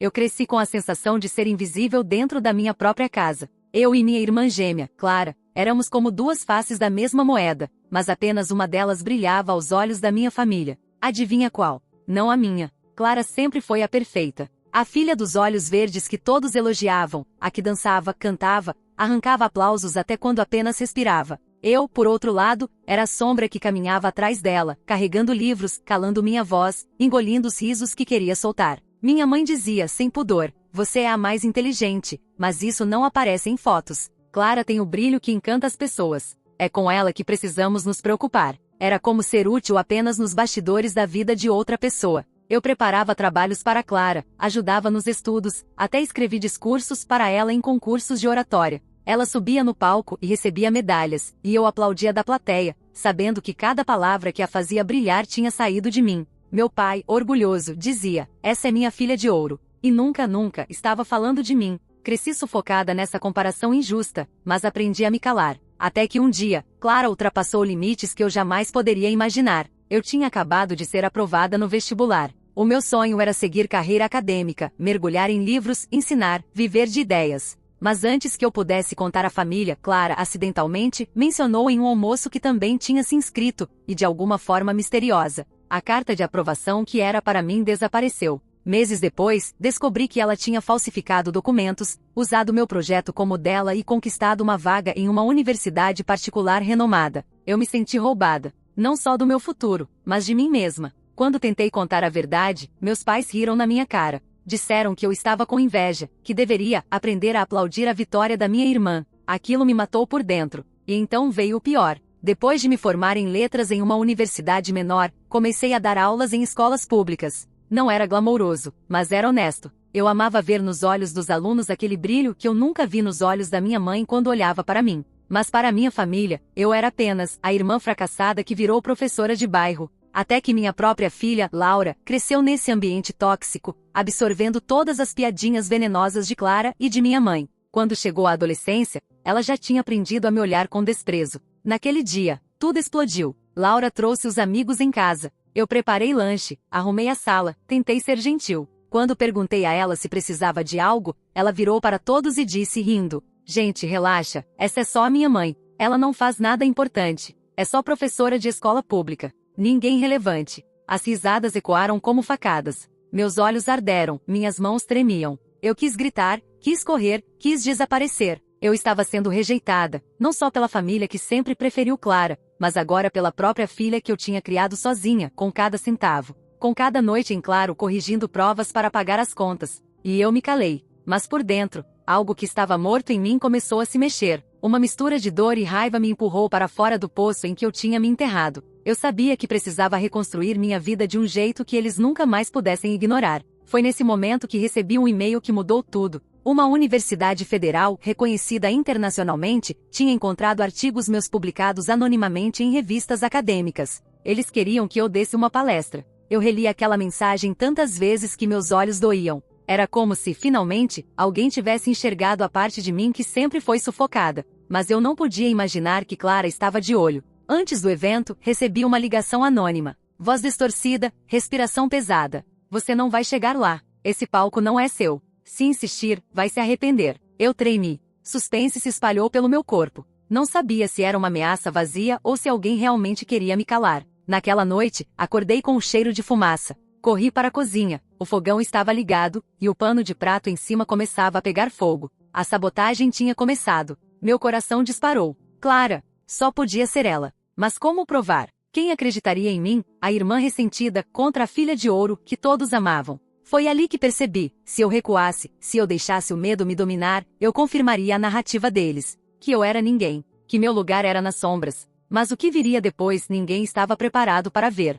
Eu cresci com a sensação de ser invisível dentro da minha própria casa. Eu e minha irmã gêmea, Clara, éramos como duas faces da mesma moeda, mas apenas uma delas brilhava aos olhos da minha família. Adivinha qual? Não a minha. Clara sempre foi a perfeita. A filha dos olhos verdes que todos elogiavam, a que dançava, cantava, arrancava aplausos até quando apenas respirava. Eu, por outro lado, era a sombra que caminhava atrás dela, carregando livros, calando minha voz, engolindo os risos que queria soltar. Minha mãe dizia, sem pudor, você é a mais inteligente, mas isso não aparece em fotos. Clara tem o brilho que encanta as pessoas. É com ela que precisamos nos preocupar. Era como ser útil apenas nos bastidores da vida de outra pessoa. Eu preparava trabalhos para Clara, ajudava nos estudos, até escrevi discursos para ela em concursos de oratória. Ela subia no palco e recebia medalhas, e eu aplaudia da plateia, sabendo que cada palavra que a fazia brilhar tinha saído de mim. Meu pai, orgulhoso, dizia, essa é minha filha de ouro. E nunca, nunca estava falando de mim. Cresci sufocada nessa comparação injusta, mas aprendi a me calar. Até que um dia, Clara ultrapassou limites que eu jamais poderia imaginar. Eu tinha acabado de ser aprovada no vestibular. O meu sonho era seguir carreira acadêmica, mergulhar em livros, ensinar, viver de ideias. Mas antes que eu pudesse contar à família, Clara, acidentalmente, mencionou em um almoço que também tinha se inscrito, e de alguma forma misteriosa. A carta de aprovação que era para mim desapareceu. Meses depois, descobri que ela tinha falsificado documentos, usado meu projeto como dela e conquistado uma vaga em uma universidade particular renomada. Eu me senti roubada. Não só do meu futuro, mas de mim mesma. Quando tentei contar a verdade, meus pais riram na minha cara. Disseram que eu estava com inveja, que deveria aprender a aplaudir a vitória da minha irmã. Aquilo me matou por dentro. E então veio o pior. Depois de me formar em letras em uma universidade menor, comecei a dar aulas em escolas públicas. Não era glamouroso, mas era honesto. Eu amava ver nos olhos dos alunos aquele brilho que eu nunca vi nos olhos da minha mãe quando olhava para mim. Mas para minha família, eu era apenas a irmã fracassada que virou professora de bairro. Até que minha própria filha, Laura, cresceu nesse ambiente tóxico, absorvendo todas as piadinhas venenosas de Clara e de minha mãe. Quando chegou a adolescência, ela já tinha aprendido a me olhar com desprezo. Naquele dia, tudo explodiu. Laura trouxe os amigos em casa. Eu preparei lanche, arrumei a sala, tentei ser gentil. Quando perguntei a ela se precisava de algo, ela virou para todos e disse rindo, gente, relaxa, essa é só a minha mãe. Ela não faz nada importante. É só professora de escola pública. Ninguém relevante. As risadas ecoaram como facadas. Meus olhos arderam, minhas mãos tremiam. Eu quis gritar, quis correr, quis desaparecer. Eu estava sendo rejeitada, não só pela família que sempre preferiu Clara, mas agora pela própria filha que eu tinha criado sozinha, com cada centavo. Com cada noite em claro corrigindo provas para pagar as contas. E eu me calei. Mas por dentro, algo que estava morto em mim começou a se mexer. Uma mistura de dor e raiva me empurrou para fora do poço em que eu tinha me enterrado. Eu sabia que precisava reconstruir minha vida de um jeito que eles nunca mais pudessem ignorar. Foi nesse momento que recebi um e-mail que mudou tudo. Uma universidade federal, reconhecida internacionalmente, tinha encontrado artigos meus publicados anonimamente em revistas acadêmicas. Eles queriam que eu desse uma palestra. Eu reli aquela mensagem tantas vezes que meus olhos doíam. Era como se, finalmente, alguém tivesse enxergado a parte de mim que sempre foi sufocada. Mas eu não podia imaginar que Clara estava de olho. Antes do evento, recebi uma ligação anônima. Voz distorcida, respiração pesada. Você não vai chegar lá. Esse palco não é seu. Se insistir, vai se arrepender. Eu tremi. Suspense se espalhou pelo meu corpo. Não sabia se era uma ameaça vazia ou se alguém realmente queria me calar. Naquela noite, acordei com o cheiro de fumaça. Corri para a cozinha. O fogão estava ligado, e o pano de prato em cima começava a pegar fogo. A sabotagem tinha começado. Meu coração disparou. Clara! Só podia ser ela. Mas como provar? Quem acreditaria em mim, a irmã ressentida, contra a filha de ouro, que todos amavam? Foi ali que percebi, se eu recuasse, se eu deixasse o medo me dominar, eu confirmaria a narrativa deles. Que eu era ninguém. Que meu lugar era nas sombras. Mas o que viria depois ninguém estava preparado para ver.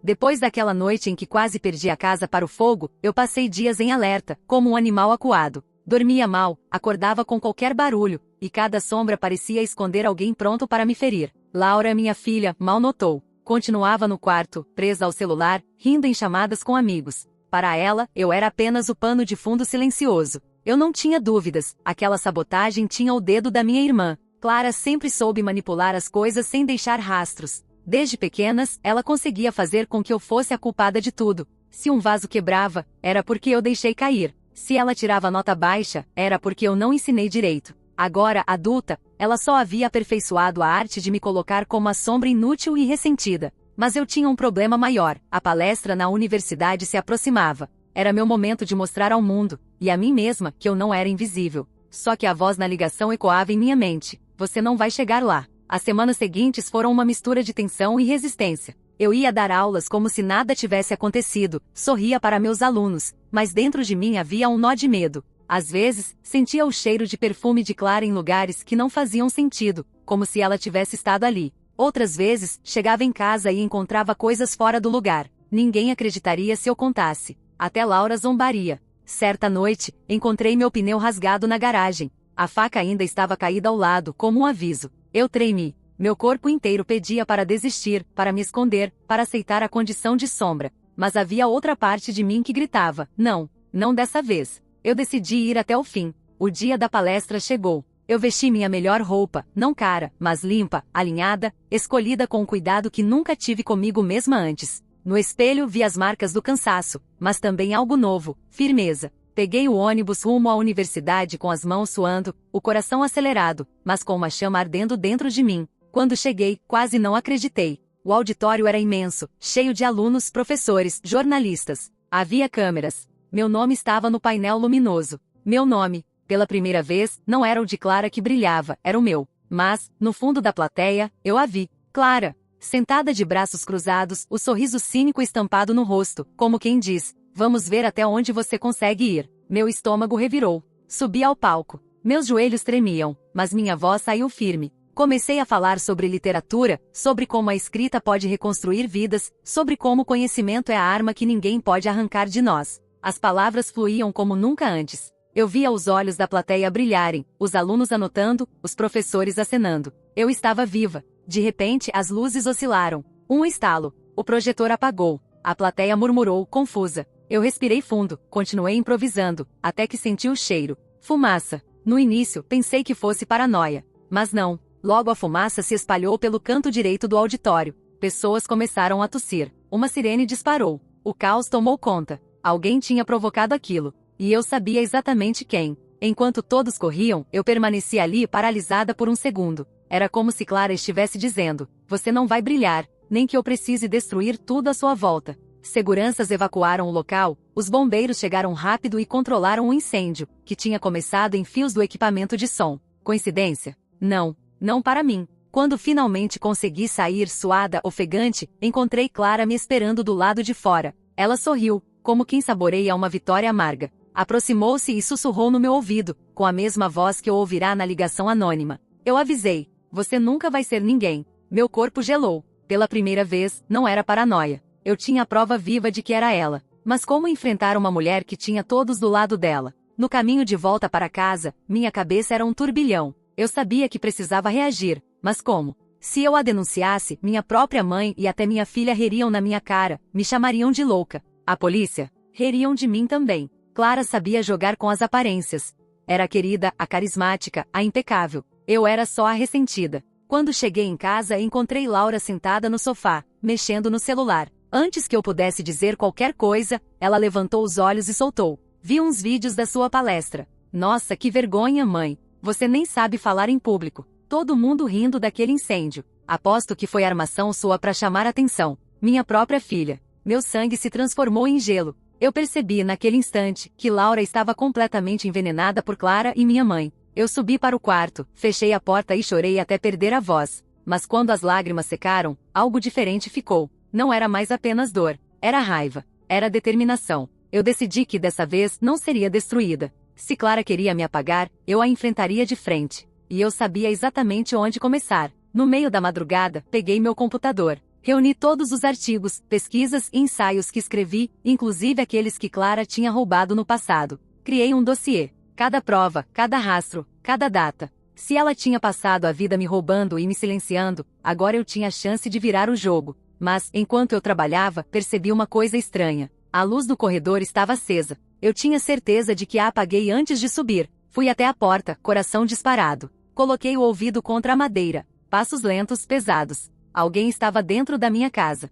Depois daquela noite em que quase perdi a casa para o fogo, eu passei dias em alerta, como um animal acuado. Dormia mal, acordava com qualquer barulho, e cada sombra parecia esconder alguém pronto para me ferir. Laura, minha filha, mal notou. Continuava no quarto, presa ao celular, rindo em chamadas com amigos. Para ela, eu era apenas o pano de fundo silencioso. Eu não tinha dúvidas, aquela sabotagem tinha o dedo da minha irmã. Clara sempre soube manipular as coisas sem deixar rastros. Desde pequenas, ela conseguia fazer com que eu fosse a culpada de tudo. Se um vaso quebrava, era porque eu deixei cair. Se ela tirava nota baixa, era porque eu não ensinei direito. Agora, adulta, ela só havia aperfeiçoado a arte de me colocar como a sombra inútil e ressentida. Mas eu tinha um problema maior: a palestra na universidade se aproximava. Era meu momento de mostrar ao mundo, e a mim mesma, que eu não era invisível. Só que a voz na ligação ecoava em minha mente: você não vai chegar lá. As semanas seguintes foram uma mistura de tensão e resistência. Eu ia dar aulas como se nada tivesse acontecido, sorria para meus alunos, mas dentro de mim havia um nó de medo. Às vezes, sentia o cheiro de perfume de Clara em lugares que não faziam sentido, como se ela tivesse estado ali. Outras vezes, chegava em casa e encontrava coisas fora do lugar. Ninguém acreditaria se eu contasse. Até Laura zombaria. Certa noite, encontrei meu pneu rasgado na garagem. A faca ainda estava caída ao lado, como um aviso. Eu tremi. Meu corpo inteiro pedia para desistir, para me esconder, para aceitar a condição de sombra. Mas havia outra parte de mim que gritava: não, não dessa vez. Eu decidi ir até o fim. O dia da palestra chegou. Eu vesti minha melhor roupa, não cara, mas limpa, alinhada, escolhida com um cuidado que nunca tive comigo mesma antes. No espelho vi as marcas do cansaço, mas também algo novo: firmeza. Peguei o ônibus rumo à universidade com as mãos suando, o coração acelerado, mas com uma chama ardendo dentro de mim. Quando cheguei, quase não acreditei. O auditório era imenso, cheio de alunos, professores, jornalistas. Havia câmeras. Meu nome estava no painel luminoso. Meu nome, pela primeira vez, não era o de Clara que brilhava, era o meu. Mas, no fundo da plateia, eu a vi. Clara, sentada de braços cruzados, o sorriso cínico estampado no rosto, como quem diz: vamos ver até onde você consegue ir. Meu estômago revirou. Subi ao palco. Meus joelhos tremiam, mas minha voz saiu firme. Comecei a falar sobre literatura, sobre como a escrita pode reconstruir vidas, sobre como o conhecimento é a arma que ninguém pode arrancar de nós. As palavras fluíam como nunca antes. Eu via os olhos da plateia brilharem, os alunos anotando, os professores acenando. Eu estava viva. De repente, as luzes oscilaram. Um estalo. O projetor apagou. A plateia murmurou, confusa. Eu respirei fundo, continuei improvisando, até que senti o cheiro. Fumaça. No início, pensei que fosse paranoia. Mas não. Logo a fumaça se espalhou pelo canto direito do auditório. Pessoas começaram a tossir. Uma sirene disparou. O caos tomou conta. Alguém tinha provocado aquilo. E eu sabia exatamente quem. Enquanto todos corriam, eu permaneci ali paralisada por um segundo. Era como se Clara estivesse dizendo: você não vai brilhar, nem que eu precise destruir tudo à sua volta. Seguranças evacuaram o local, os bombeiros chegaram rápido e controlaram o incêndio, que tinha começado em fios do equipamento de som. Coincidência? Não. Não para mim. Quando finalmente consegui sair suada, ofegante, encontrei Clara me esperando do lado de fora. Ela sorriu, como quem saboreia uma vitória amarga. Aproximou-se e sussurrou no meu ouvido, com a mesma voz que eu ouvirá na ligação anônima. Eu avisei: você nunca vai ser ninguém. Meu corpo gelou. Pela primeira vez, não era paranoia. Eu tinha a prova viva de que era ela. Mas como enfrentar uma mulher que tinha todos do lado dela? No caminho de volta para casa, minha cabeça era um turbilhão. Eu sabia que precisava reagir, mas como? Se eu a denunciasse, minha própria mãe e até minha filha ririam na minha cara, me chamariam de louca. A polícia? Ririam de mim também. Clara sabia jogar com as aparências. Era a querida, a carismática, a impecável. Eu era só a ressentida. Quando cheguei em casa, encontrei Laura sentada no sofá, mexendo no celular. Antes que eu pudesse dizer qualquer coisa, ela levantou os olhos e soltou: vi uns vídeos da sua palestra. Nossa, que vergonha, mãe. Você nem sabe falar em público. Todo mundo rindo daquele incêndio. Aposto que foi armação sua para chamar atenção. Minha própria filha. Meu sangue se transformou em gelo. Eu percebi naquele instante que Laura estava completamente envenenada por Clara e minha mãe. Eu subi para o quarto, fechei a porta e chorei até perder a voz. Mas quando as lágrimas secaram, algo diferente ficou. Não era mais apenas dor. Era raiva. Era determinação. Eu decidi que dessa vez não seria destruída. Se Clara queria me apagar, eu a enfrentaria de frente. E eu sabia exatamente onde começar. No meio da madrugada, peguei meu computador. Reuni todos os artigos, pesquisas e ensaios que escrevi, inclusive aqueles que Clara tinha roubado no passado. Criei um dossiê. Cada prova, cada rastro, cada data. Se ela tinha passado a vida me roubando e me silenciando, agora eu tinha a chance de virar o jogo. Mas, enquanto eu trabalhava, percebi uma coisa estranha. A luz do corredor estava acesa. Eu tinha certeza de que a apaguei antes de subir. Fui até a porta, coração disparado. Coloquei o ouvido contra a madeira. Passos lentos, pesados. Alguém estava dentro da minha casa.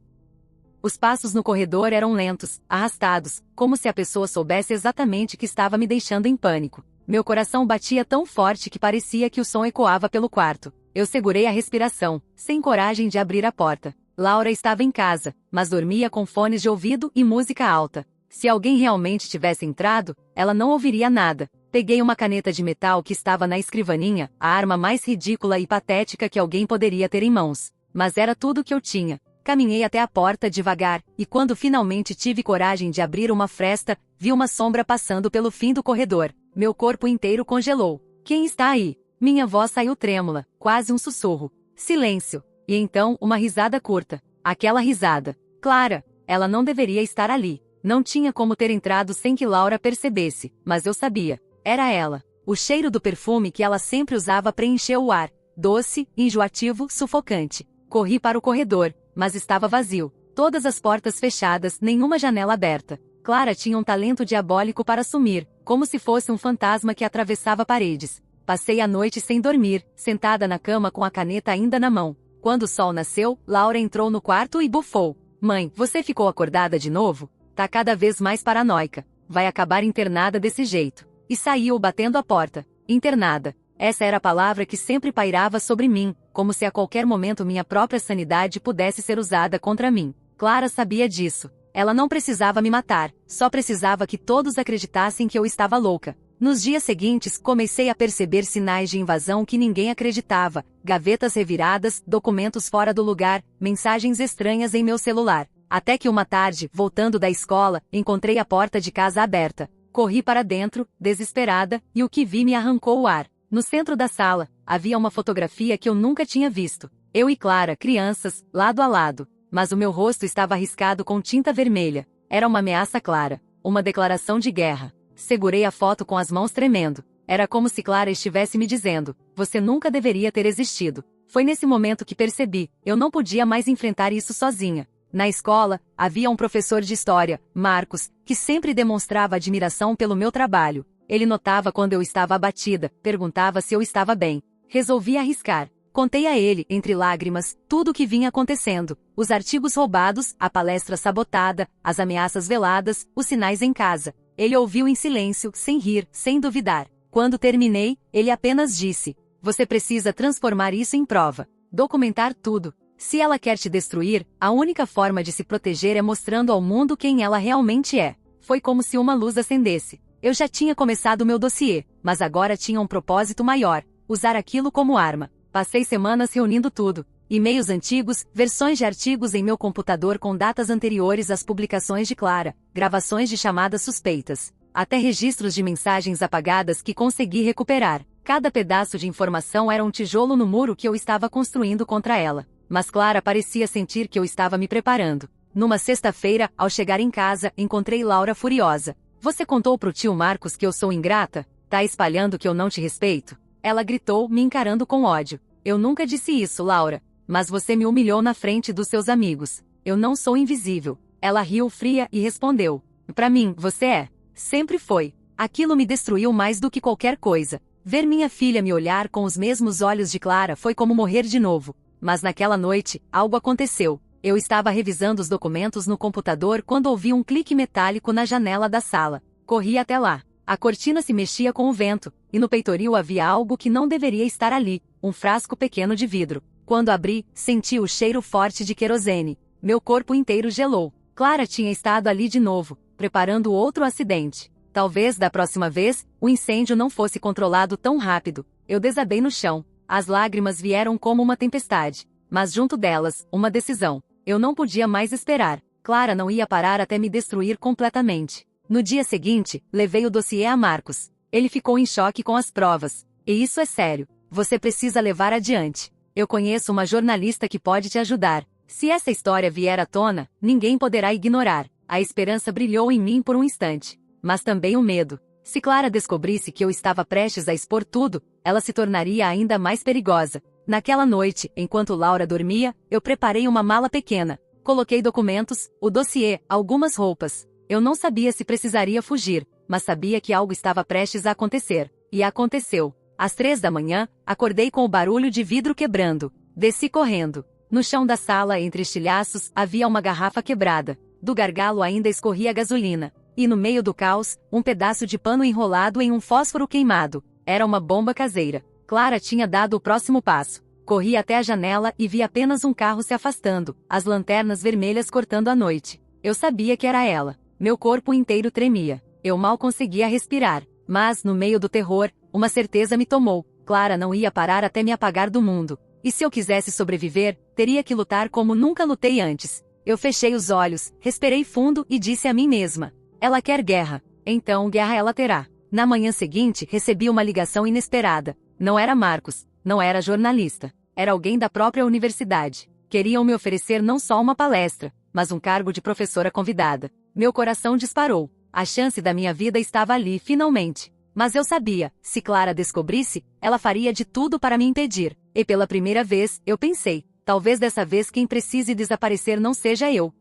Os passos no corredor eram lentos, arrastados, como se a pessoa soubesse exatamente que estava me deixando em pânico. Meu coração batia tão forte que parecia que o som ecoava pelo quarto. Eu segurei a respiração, sem coragem de abrir a porta. Laura estava em casa, mas dormia com fones de ouvido e música alta. Se alguém realmente tivesse entrado, ela não ouviria nada. Peguei uma caneta de metal que estava na escrivaninha, a arma mais ridícula e patética que alguém poderia ter em mãos. Mas era tudo que eu tinha. Caminhei até a porta devagar, e quando finalmente tive coragem de abrir uma fresta, vi uma sombra passando pelo fim do corredor. Meu corpo inteiro congelou. Quem está aí? Minha voz saiu trêmula, quase um sussurro. Silêncio. E então, uma risada curta. Aquela risada. Clara. Ela não deveria estar ali. Não tinha como ter entrado sem que Laura percebesse, mas eu sabia. Era ela. O cheiro do perfume que ela sempre usava preencheu o ar. Doce, enjoativo, sufocante. Corri para o corredor, mas estava vazio. Todas as portas fechadas, nenhuma janela aberta. Clara tinha um talento diabólico para sumir, como se fosse um fantasma que atravessava paredes. Passei a noite sem dormir, sentada na cama com a caneta ainda na mão. Quando o sol nasceu, Laura entrou no quarto e bufou. Mãe, você ficou acordada de novo? Tá cada vez mais paranoica. Vai acabar internada desse jeito. E saiu batendo a porta. Internada. Essa era a palavra que sempre pairava sobre mim, como se a qualquer momento minha própria sanidade pudesse ser usada contra mim. Clara sabia disso. Ela não precisava me matar, só precisava que todos acreditassem que eu estava louca. Nos dias seguintes, comecei a perceber sinais de invasão que ninguém acreditava, gavetas reviradas, documentos fora do lugar, mensagens estranhas em meu celular. Até que uma tarde, voltando da escola, encontrei a porta de casa aberta. Corri para dentro, desesperada, e o que vi me arrancou o ar. No centro da sala, havia uma fotografia que eu nunca tinha visto. Eu e Clara, crianças, lado a lado. Mas o meu rosto estava riscado com tinta vermelha. Era uma ameaça clara. Uma declaração de guerra. Segurei a foto com as mãos tremendo. Era como se Clara estivesse me dizendo: você nunca deveria ter existido. Foi nesse momento que percebi, eu não podia mais enfrentar isso sozinha. Na escola, havia um professor de história, Marcos, que sempre demonstrava admiração pelo meu trabalho. Ele notava quando eu estava abatida, perguntava se eu estava bem. Resolvi arriscar. Contei a ele, entre lágrimas, tudo o que vinha acontecendo. Os artigos roubados, a palestra sabotada, as ameaças veladas, os sinais em casa. Ele ouviu em silêncio, sem rir, sem duvidar. Quando terminei, ele apenas disse: você precisa transformar isso em prova. Documentar tudo. Se ela quer te destruir, a única forma de se proteger é mostrando ao mundo quem ela realmente é. Foi como se uma luz acendesse. Eu já tinha começado meu dossiê, mas agora tinha um propósito maior: usar aquilo como arma. Passei semanas reunindo tudo. E-mails antigos, versões de artigos em meu computador com datas anteriores às publicações de Clara, gravações de chamadas suspeitas, até registros de mensagens apagadas que consegui recuperar. Cada pedaço de informação era um tijolo no muro que eu estava construindo contra ela. Mas Clara parecia sentir que eu estava me preparando. Numa sexta-feira, ao chegar em casa, encontrei Laura furiosa. Você contou pro tio Marcos que eu sou ingrata? Tá espalhando que eu não te respeito? Ela gritou, me encarando com ódio. Eu nunca disse isso, Laura. Mas você me humilhou na frente dos seus amigos. Eu não sou invisível. Ela riu fria e respondeu: pra mim, você é. Sempre foi. Aquilo me destruiu mais do que qualquer coisa. Ver minha filha me olhar com os mesmos olhos de Clara foi como morrer de novo. Mas naquela noite, algo aconteceu. Eu estava revisando os documentos no computador quando ouvi um clique metálico na janela da sala. Corri até lá. A cortina se mexia com o vento, e no peitoril havia algo que não deveria estar ali, um frasco pequeno de vidro. Quando abri, senti o cheiro forte de querosene. Meu corpo inteiro gelou. Clara tinha estado ali de novo, preparando outro acidente. Talvez, da próxima vez, o incêndio não fosse controlado tão rápido. Eu desabei no chão. As lágrimas vieram como uma tempestade. Mas junto delas, uma decisão. Eu não podia mais esperar. Clara não ia parar até me destruir completamente. No dia seguinte, levei o dossiê a Marcos. Ele ficou em choque com as provas. E isso é sério. Você precisa levar adiante. Eu conheço uma jornalista que pode te ajudar. Se essa história vier à tona, ninguém poderá ignorar. A esperança brilhou em mim por um instante. Mas também o medo. Se Clara descobrisse que eu estava prestes a expor tudo, ela se tornaria ainda mais perigosa. Naquela noite, enquanto Laura dormia, eu preparei uma mala pequena. Coloquei documentos, o dossiê, algumas roupas. Eu não sabia se precisaria fugir, mas sabia que algo estava prestes a acontecer. E aconteceu. Às 3 da manhã, acordei com o barulho de vidro quebrando. Desci correndo. No chão da sala, entre estilhaços, havia uma garrafa quebrada. Do gargalo ainda escorria gasolina. E no meio do caos, um pedaço de pano enrolado em um fósforo queimado. Era uma bomba caseira. Clara tinha dado o próximo passo. Corri até a janela e vi apenas um carro se afastando, as lanternas vermelhas cortando a noite. Eu sabia que era ela. Meu corpo inteiro tremia. Eu mal conseguia respirar. Mas, no meio do terror, uma certeza me tomou. Clara não ia parar até me apagar do mundo. E se eu quisesse sobreviver, teria que lutar como nunca lutei antes. Eu fechei os olhos, respirei fundo e disse a mim mesma: ela quer guerra. Então guerra ela terá. Na manhã seguinte, recebi uma ligação inesperada. Não era Marcos, não era jornalista. Era alguém da própria universidade. Queriam me oferecer não só uma palestra, mas um cargo de professora convidada. Meu coração disparou. A chance da minha vida estava ali, finalmente. Mas eu sabia, se Clara descobrisse, ela faria de tudo para me impedir. E pela primeira vez, eu pensei, talvez dessa vez quem precise desaparecer não seja eu.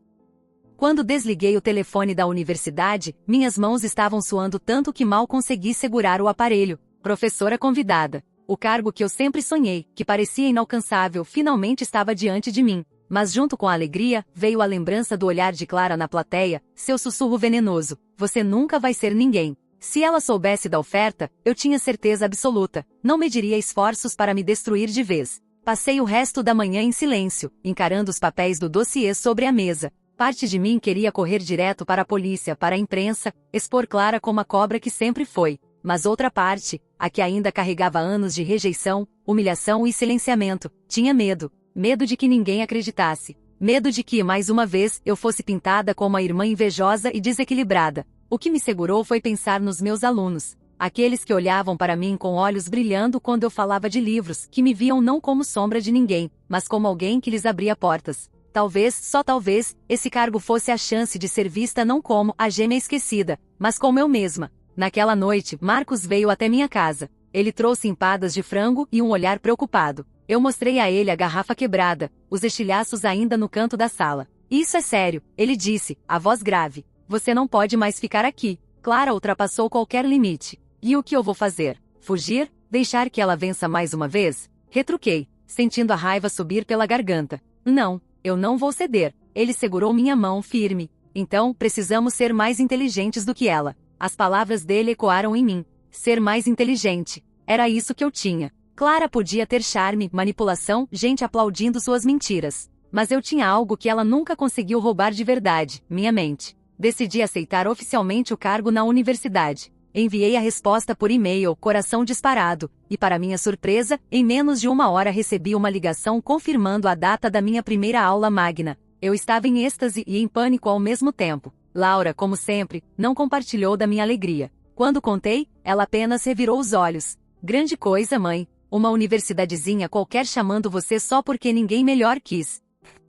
Quando desliguei o telefone da universidade, minhas mãos estavam suando tanto que mal consegui segurar o aparelho. Professora convidada. O cargo que eu sempre sonhei, que parecia inalcançável, finalmente estava diante de mim. Mas junto com a alegria, veio a lembrança do olhar de Clara na plateia, seu sussurro venenoso: você nunca vai ser ninguém. Se ela soubesse da oferta, eu tinha certeza absoluta, não mediria esforços para me destruir de vez. Passei o resto da manhã em silêncio, encarando os papéis do dossiê sobre a mesa. Parte de mim queria correr direto para a polícia, para a imprensa, expor Clara como a cobra que sempre foi. Mas outra parte, a que ainda carregava anos de rejeição, humilhação e silenciamento, tinha medo. Medo de que ninguém acreditasse. Medo de que, mais uma vez, eu fosse pintada como a irmã invejosa e desequilibrada. O que me segurou foi pensar nos meus alunos. Aqueles que olhavam para mim com olhos brilhando quando eu falava de livros, que me viam não como sombra de ninguém, mas como alguém que lhes abria portas. Talvez, só talvez, esse cargo fosse a chance de ser vista não como a gêmea esquecida, mas como eu mesma. Naquela noite, Marcos veio até minha casa. Ele trouxe empadas de frango e um olhar preocupado. Eu mostrei a ele a garrafa quebrada, os estilhaços ainda no canto da sala. Isso é sério, ele disse, a voz grave. Você não pode mais ficar aqui. Clara ultrapassou qualquer limite. E o que eu vou fazer? Fugir? Deixar que ela vença mais uma vez? Retruquei, sentindo a raiva subir pela garganta. Não, eu não vou ceder. Ele segurou minha mão firme. Então, precisamos ser mais inteligentes do que ela. As palavras dele ecoaram em mim. Ser mais inteligente. Era isso que eu tinha. Clara podia ter charme, manipulação, gente aplaudindo suas mentiras. Mas eu tinha algo que ela nunca conseguiu roubar de verdade, minha mente. Decidi aceitar oficialmente o cargo na universidade. Enviei a resposta por e-mail, coração disparado, e para minha surpresa, em menos de uma hora recebi uma ligação confirmando a data da minha primeira aula magna. Eu estava em êxtase e em pânico ao mesmo tempo. Laura, como sempre, não compartilhou da minha alegria. Quando contei, ela apenas revirou os olhos. Grande coisa, mãe. Uma universidadezinha qualquer chamando você só porque ninguém melhor quis.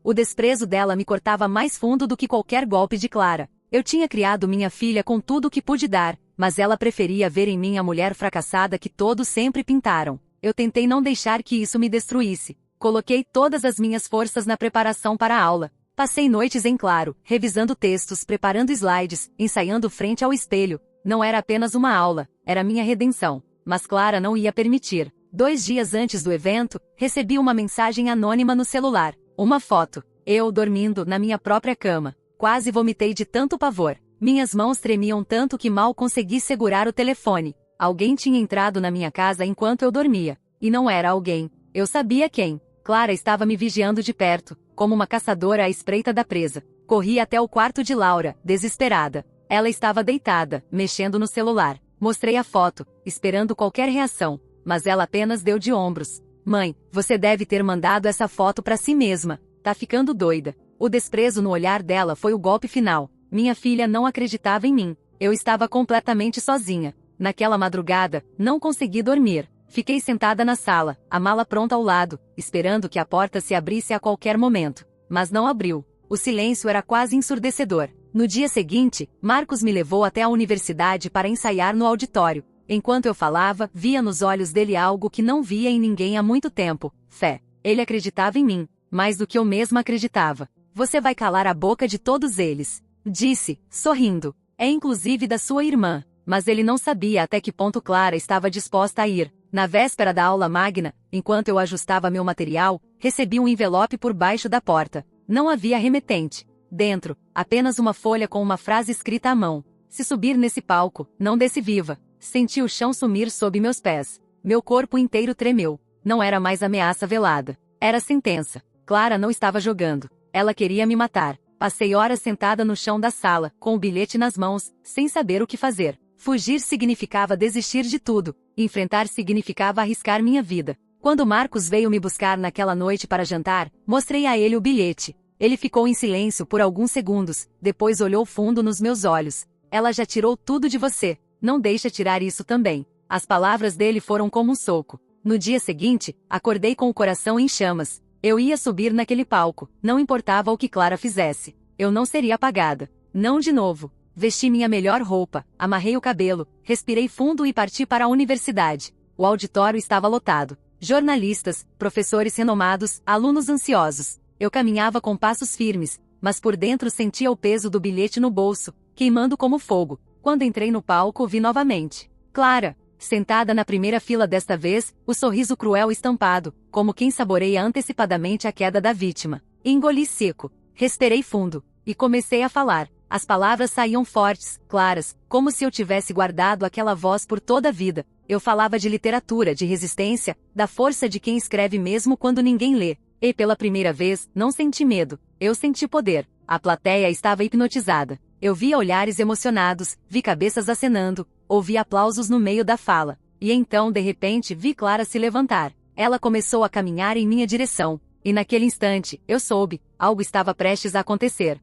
O desprezo dela me cortava mais fundo do que qualquer golpe de Clara. Eu tinha criado minha filha com tudo o que pude dar, mas ela preferia ver em mim a mulher fracassada que todos sempre pintaram. Eu tentei não deixar que isso me destruísse. Coloquei todas as minhas forças na preparação para a aula. Passei noites em claro, revisando textos, preparando slides, ensaiando frente ao espelho. Não era apenas uma aula, era minha redenção. Mas Clara não ia permitir. 2 dias antes do evento, recebi uma mensagem anônima no celular. Uma foto. Eu dormindo na minha própria cama. Quase vomitei de tanto pavor. Minhas mãos tremiam tanto que mal consegui segurar o telefone. Alguém tinha entrado na minha casa enquanto eu dormia. E não era alguém. Eu sabia quem. Clara estava me vigiando de perto, como uma caçadora à espreita da presa. Corri até o quarto de Laura, desesperada. Ela estava deitada, mexendo no celular. Mostrei a foto, esperando qualquer reação. Mas ela apenas deu de ombros. Mãe, você deve ter mandado essa foto para si mesma. Tá ficando doida. O desprezo no olhar dela foi o golpe final. Minha filha não acreditava em mim. Eu estava completamente sozinha. Naquela madrugada, não consegui dormir. Fiquei sentada na sala, a mala pronta ao lado, esperando que a porta se abrisse a qualquer momento. Mas não abriu. O silêncio era quase ensurdecedor. No dia seguinte, Marcos me levou até a universidade para ensaiar no auditório. Enquanto eu falava, via nos olhos dele algo que não via em ninguém há muito tempo: fé. Ele acreditava em mim, mais do que eu mesma acreditava. Você vai calar a boca de todos eles, disse, sorrindo. É inclusive da sua irmã. Mas ele não sabia até que ponto Clara estava disposta a ir. Na véspera da aula magna, enquanto eu ajustava meu material, recebi um envelope por baixo da porta. Não havia remetente. Dentro, apenas uma folha com uma frase escrita à mão. Se subir nesse palco, não desce viva. Senti o chão sumir sob meus pés. Meu corpo inteiro tremeu. Não era mais ameaça velada. Era sentença. Clara não estava jogando. Ela queria me matar. Passei horas sentada no chão da sala, com o bilhete nas mãos, sem saber o que fazer. Fugir significava desistir de tudo. Enfrentar significava arriscar minha vida. Quando Marcos veio me buscar naquela noite para jantar, mostrei a ele o bilhete. Ele ficou em silêncio por alguns segundos, depois olhou fundo nos meus olhos. Ela já tirou tudo de você. Não deixa tirar isso também. As palavras dele foram como um soco. No dia seguinte, acordei com o coração em chamas. Eu ia subir naquele palco, não importava o que Clara fizesse. Eu não seria apagada. Não de novo. Vesti minha melhor roupa, amarrei o cabelo, respirei fundo e parti para a universidade. O auditório estava lotado. Jornalistas, professores renomados, alunos ansiosos. Eu caminhava com passos firmes, mas por dentro sentia o peso do bilhete no bolso, queimando como fogo. Quando entrei no palco, vi novamente Clara, sentada na primeira fila desta vez, o sorriso cruel estampado, como quem saboreia antecipadamente a queda da vítima. Engoli seco, respirei fundo, e comecei a falar. As palavras saíam fortes, claras, como se eu tivesse guardado aquela voz por toda a vida. Eu falava de literatura, de resistência, da força de quem escreve mesmo quando ninguém lê. E pela primeira vez, não senti medo, eu senti poder. A plateia estava hipnotizada. Eu via olhares emocionados, vi cabeças acenando, ouvi aplausos no meio da fala. E então, de repente, vi Clara se levantar. Ela começou a caminhar em minha direção. E naquele instante, eu soube, algo estava prestes a acontecer.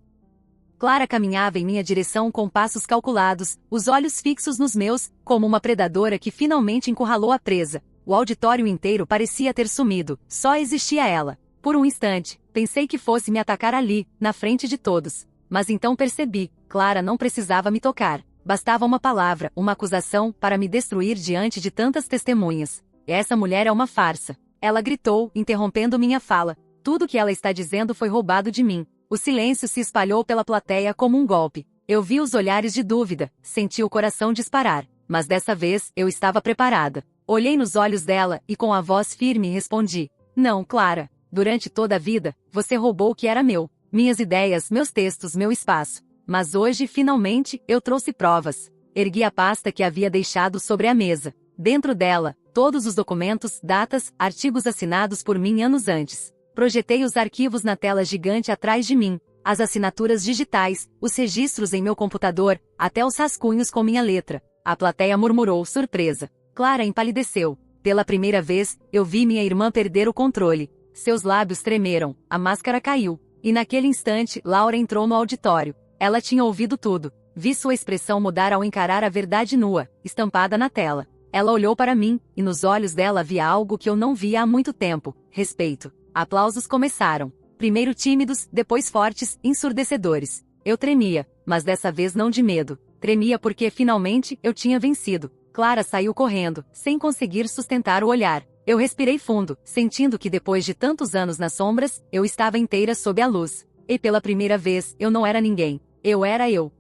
Clara caminhava em minha direção com passos calculados, os olhos fixos nos meus, como uma predadora que finalmente encurralou a presa. O auditório inteiro parecia ter sumido, só existia ela. Por um instante, pensei que fosse me atacar ali, na frente de todos. Mas então percebi, Clara não precisava me tocar. Bastava uma palavra, uma acusação, para me destruir diante de tantas testemunhas. Essa mulher é uma farsa. Ela gritou, interrompendo minha fala. Tudo que ela está dizendo foi roubado de mim. O silêncio se espalhou pela plateia como um golpe. Eu vi os olhares de dúvida, senti o coração disparar. Mas dessa vez, eu estava preparada. Olhei nos olhos dela e com a voz firme respondi. Não, Clara. Durante toda a vida, você roubou o que era meu. Minhas ideias, meus textos, meu espaço. Mas hoje, finalmente, eu trouxe provas. Ergui a pasta que havia deixado sobre a mesa. Dentro dela, todos os documentos, datas, artigos assinados por mim anos antes. Projetei os arquivos na tela gigante atrás de mim, as assinaturas digitais, os registros em meu computador, até os rascunhos com minha letra. A plateia murmurou, surpresa. Clara empalideceu. Pela primeira vez, eu vi minha irmã perder o controle. Seus lábios tremeram, a máscara caiu. E naquele instante, Laura entrou no auditório. Ela tinha ouvido tudo. Vi sua expressão mudar ao encarar a verdade nua, estampada na tela. Ela olhou para mim, e nos olhos dela havia algo que eu não via há muito tempo: respeito. Aplausos começaram. Primeiro tímidos, depois fortes, ensurdecedores. Eu tremia, mas dessa vez não de medo. Tremia porque, finalmente, eu tinha vencido. Clara saiu correndo, sem conseguir sustentar o olhar. Eu respirei fundo, sentindo que depois de tantos anos nas sombras, eu estava inteira sob a luz. E pela primeira vez, eu não era ninguém. Eu era eu.